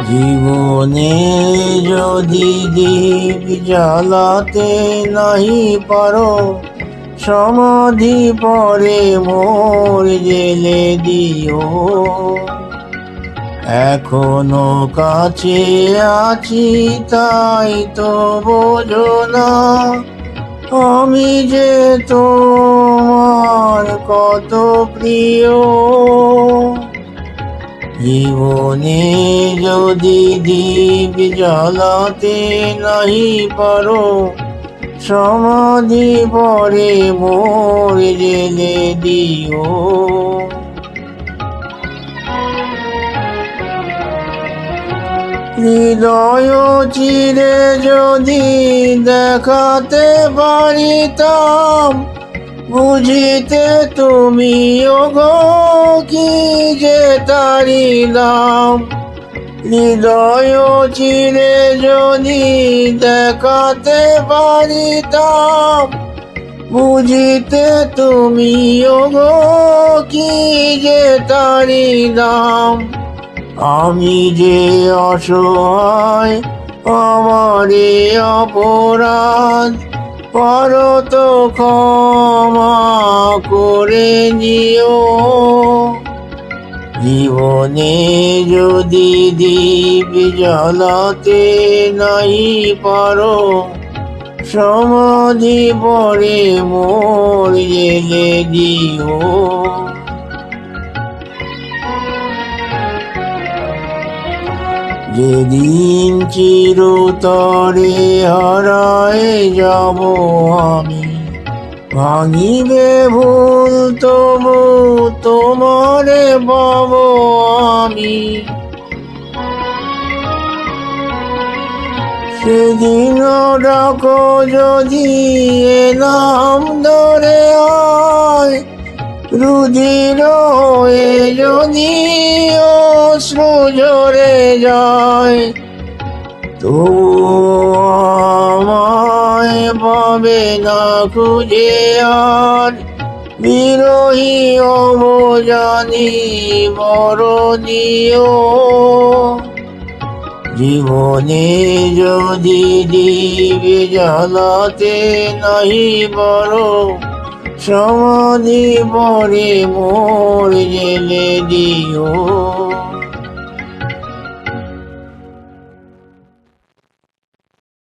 জীবনে যদি দীপ জ্বালাতে নাহি পারো, সমাধি পরে মোর জেলে দিও। এখনো কাছে আছি তাই তো বোঝো না, আমি যে তোমার কত প্রিয়। জীবনে যদি দীপ জ্বালাতে নাহি পারো, সমাধি পরে মোর জেলে দিও। হৃদয় চিরে যদি দেখাতে পারিতাম, বুঝিতে তুমিও গো কি যে তারি নাম। হৃদয় চিরে যদি দেখাতে পারিতাম, বুঝিতে তুমিও গো কি যে তারি নাম। আমি যে অসহায় আমারে অপরাধ, পারো তো ক্ষমা করে নিও। জীবনে যদি দীপ জ্বালাতে নাহি পারো, সমাধি পরে মোর জেলে দিও। যেদিন চিরতরে হারায় যাব আমি, ভাঙিবে ভুল তবু তোমারে পাব আমি। সেদিন ডাকো যদি এ নাম ধরে আয়, রুধির হয়ে যদি অশ্রু ঝরে যায়, তবু আমায় পাবে না খুঁজে আর। বিরহী হব জানি বরণীয়। জীবনে যদি দীপ জ্বালাতে নাহি পারো, সমাধি পরে মোর জেলে দিও।